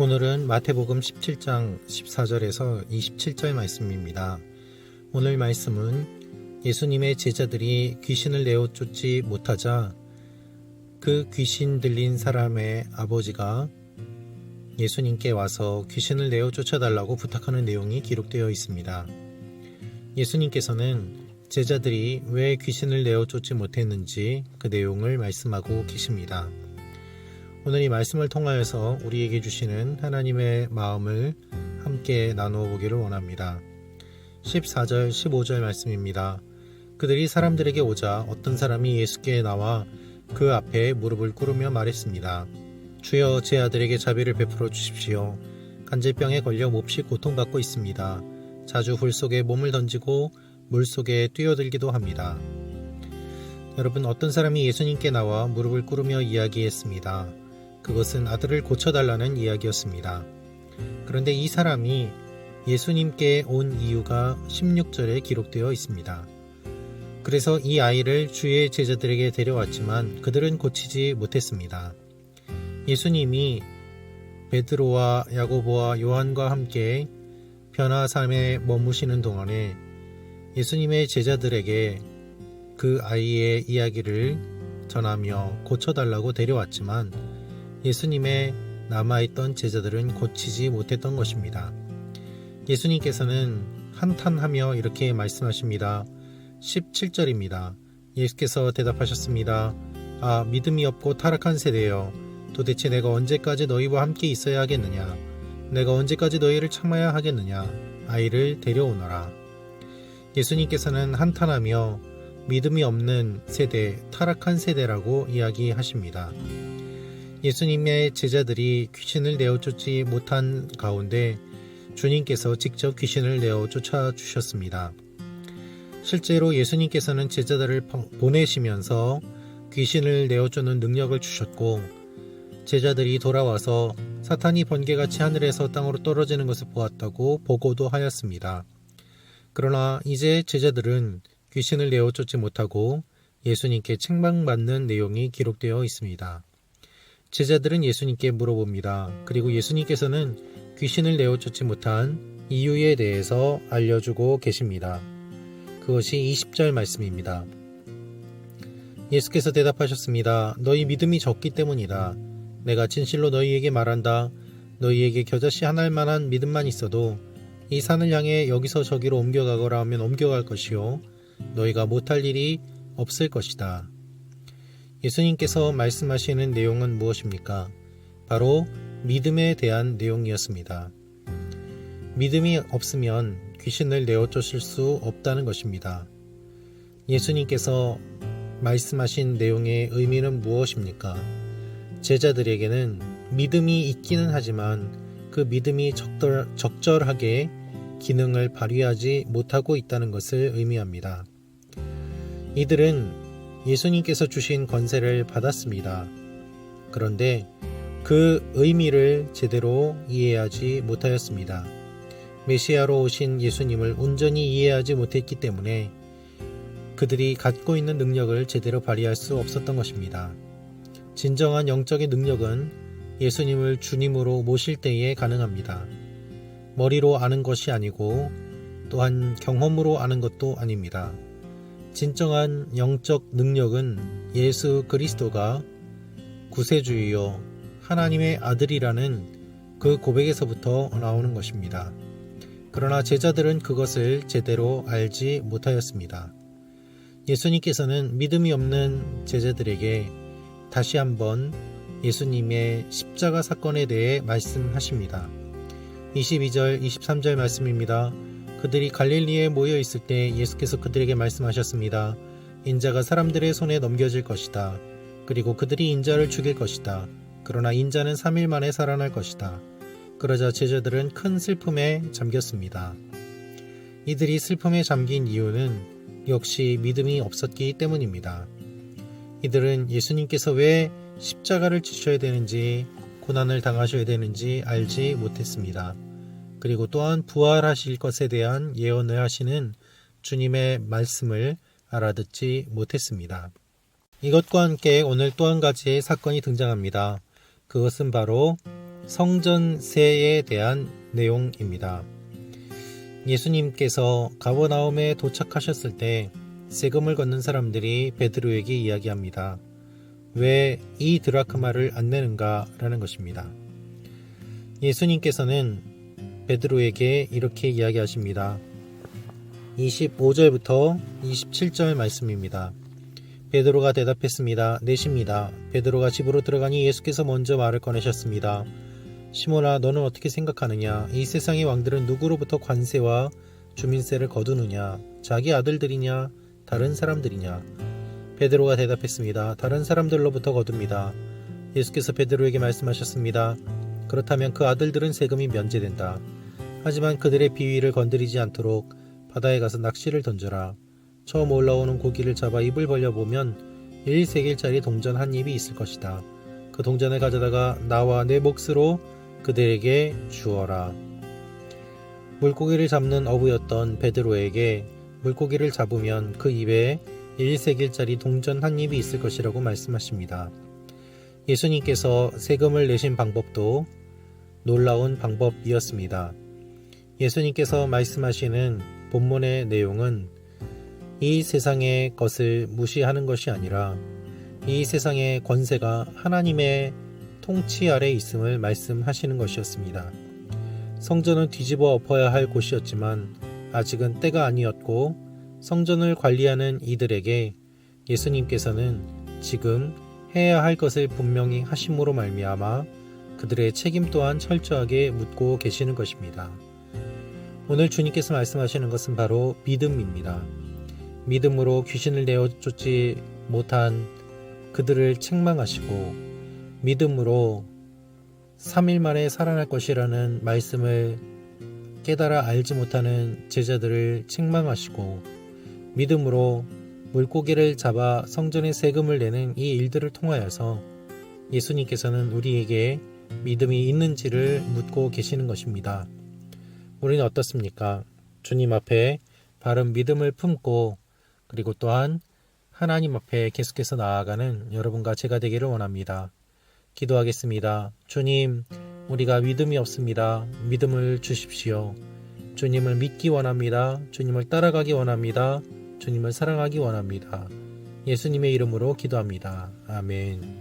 오늘은 마태복음 17장 14절에서 27절 말씀입니다. 오늘 말씀은 예수님의 제자들이 귀신을 내어 쫓지 못하자 그 귀신 들린 사람의 아버지가 예수님께 와서 귀신을 내어 쫓아달라고 부탁하는 내용이 기록되어 있습니다. 예수님께서는 제자들이 왜 귀신을 내어 쫓지 못했는지 그 내용을 말씀하고 계십니다. 오늘 이 말씀을 통하여서 우리에게 주시는 하나님의 마음을 함께 나누어 보기를 원합니다. 14절 15절 말씀입니다. 그들이 사람들에게 오자 어떤 사람이 예수께 나와 그 앞에 무릎을 꿇으며 말했습니다. 주여, 제 아들에게 자비를 베풀어 주십시오. 간질병에 걸려 몹시 고통받고 있습니다. 자주 굴 속에 몸을 던지고 물 속에 뛰어들기도 합니다. 여러분, 어떤 사람이 예수님께 나와 무릎을 꿇으며 이야기했습니다. 그것은 아들을 고쳐달라는 이야기였습니다. 그런데 이 사람이 예수님께 온 이유가 16절에 기록되어 있습니다. 그래서 이 아이를 주의 제자들에게 데려왔지만 그들은 고치지 못했습니다. 예수님이 베드로와 야고보와 요한과 함께 변화산에 머무시는 동안에 예수님의 제자들에게 그 아이의 이야기를 전하며 고쳐달라고 데려왔지만 예수님의 남아있던 제자들은 고치지 못했던 것입니다. 예수님께서는 한탄하며 이렇게 말씀하십니다. 17절입니다. 예수께서 대답하셨습니다. 아, 믿음이 없고 타락한 세대여, 도대체 내가 언제까지 너희와 함께 있어야 하겠느냐? 내가 언제까지 너희를 참아야 하겠느냐? 아이를 데려오너라. 예수님께서는 한탄하며 믿음이 없는 세대, 타락한 세대라고 이야기하십니다. 예수님의 제자들이 귀신을 내어 쫓지 못한 가운데 주님께서 직접 귀신을 내어 쫓아주셨습니다. 실제로 예수님께서는 제자들을 보내시면서 귀신을 내어 쫓는 능력을 주셨고, 제자들이 돌아와서 사탄이 번개같이 하늘에서 땅으로 떨어지는 것을 보았다고 보고도 하였습니다. 그러나 이제 제자들은 귀신을 내어 쫓지 못하고 예수님께 책망받는 내용이 기록되어 있습니다. 제자들은 예수님께 물어봅니다. 그리고 예수님께서는 귀신을 내어 쫓지 못한 이유에 대해서 알려주고 계십니다. 그것이 20절 말씀입니다. 예수께서 대답하셨습니다. 너희 믿음이 적기 때문이다. 내가 진실로 너희에게 말한다. 너희에게 겨자씨 한 알만한 믿음만 있어도 이 산을 향해 여기서 저기로 옮겨가거라 하면 옮겨갈 것이요, 너희가 못할 일이 없을 것이다. 예수님께서 말씀하시는 내용은 무엇입니까? 바로 믿음에 대한 내용이었습니다. 믿음이 없으면 귀신을 내어 쫓을 수 없다는 것입니다. 예수님께서 말씀하신 내용의 의미는 무엇입니까? 제자들에게는 믿음이 있기는 하지만 그 믿음이 적절하게 기능을 발휘하지 못하고 있다는 것을 의미합니다. 이들은 예수님께서 주신 권세를 받았습니다. 그런데 그 의미를 제대로 이해하지 못하였습니다. 메시아로 오신 예수님을 온전히 이해하지 못했기 때문에 그들이 갖고 있는 능력을 제대로 발휘할 수 없었던 것입니다. 진정한 영적인 능력은 예수님을 주님으로 모실 때에 가능합니다. 머리로 아는 것이 아니고 또한 경험으로 아는 것도 아닙니다. 진정한 영적 능력은 예수 그리스도가 구세주이요 하나님의 아들이라는 그 고백에서부터 나오는 것입니다. 그러나 제자들은 그것을 제대로 알지 못하였습니다. 예수님께서는 믿음이 없는 제자들에게 다시 한번 예수님의 십자가 사건에 대해 말씀하십니다. 22절, 23절 말씀입니다. 그들이 갈릴리에 모여 있을 때 예수께서 그들에게 말씀하셨습니다. 인자가 사람들의 손에 넘겨질 것이다. 그리고 그들이 인자를 죽일 것이다. 그러나 인자는 3일 만에 살아날 것이다. 그러자 제자들은 큰 슬픔에 잠겼습니다. 이들이 슬픔에 잠긴 이유는 역시 믿음이 없었기 때문입니다. 이들은 예수님께서 왜 십자가를 지셔야 되는지, 고난을 당하셔야 되는지 알지 못했습니다. 그리고 또한 부활하실 것에 대한 예언을 하시는 주님의 말씀을 알아듣지 못했습니다. 이것과 함께 오늘 또 한 가지의 사건이 등장합니다. 그것은 바로 성전세에 대한 내용입니다. 예수님께서 가버나움에 도착하셨을 때 세금을 걷는 사람들이 베드로에게 이야기합니다. 왜 이 드라크마를 안 내는가? 라는 것입니다. 예수님께서는 베드로에게 이렇게 이야기하십니다. 25절부터 27절 말씀입니다. 베드로가 대답했습니다. 내십니다. 베드로가 집으로 들어가니 예수께서 먼저 말을 꺼내셨습니다. 시몬아, 너는 어떻게 생각하느냐? 이 세상의 왕들은 누구로부터 관세와 주민세를 거두느냐? 자기 아들들이냐? 다른 사람들이냐? 베드로가 대답했습니다. 다른 사람들로부터 거둡니다. 예수께서 베드로에게 말씀하셨습니다. 그렇다면 그 아들들은 세금이 면제된다. 하지만 그들의 비위를 건드리지 않도록 바다에 가서 낚시를 던져라. 처음 올라오는 고기를 잡아 입을 벌려보면 1세겔짜리 동전 한 입이 있을 것이다. 그 동전을 가져다가 나와 내 몫으로 그들에게 주어라. 물고기를 잡는 어부였던 베드로에게 물고기를 잡으면 그 입에 1세겔짜리 동전 한 입이 있을 것이라고 말씀하십니다. 예수님께서 세금을 내신 방법도 놀라운 방법이었습니다. 예수님께서 말씀하시는 본문의 내용은 이 세상의 것을 무시하는 것이 아니라 이 세상의 권세가 하나님의 통치 아래 있음을 말씀하시는 것이었습니다. 성전은 뒤집어 엎어야 할 곳이었지만 아직은 때가 아니었고 성전을 관리하는 이들에게 예수님께서는 지금 해야 할 것을 분명히 하심으로 말미암아 그들의 책임 또한 철저하게 묻고 계시는 것입니다. 오늘 주님께서 말씀하시는 것은 바로 믿음입니다. 믿음으로 귀신을 내어 쫓지 못한 그들을 책망하시고 믿음으로 3일 만에 살아날 것이라는 말씀을 깨달아 알지 못하는 제자들을 책망하시고 믿음으로 물고기를 잡아 성전에 세금을 내는 이 일들을 통하여서 예수님께서는 우리에게 믿음이 있는지를 묻고 계시는 것입니다. 우리는 어떻습니까? 주님 앞에 바른 믿음을 품고 그리고 또한 하나님 앞에 계속해서 나아가는 여러분과 제가 되기를 원합니다. 기도하겠습니다. 주님, 우리가 믿음이 없습니다. 믿음을 주십시오. 주님을 믿기 원합니다. 주님을 따라가기 원합니다. 주님을 사랑하기 원합니다. 예수님의 이름으로 기도합니다. 아멘.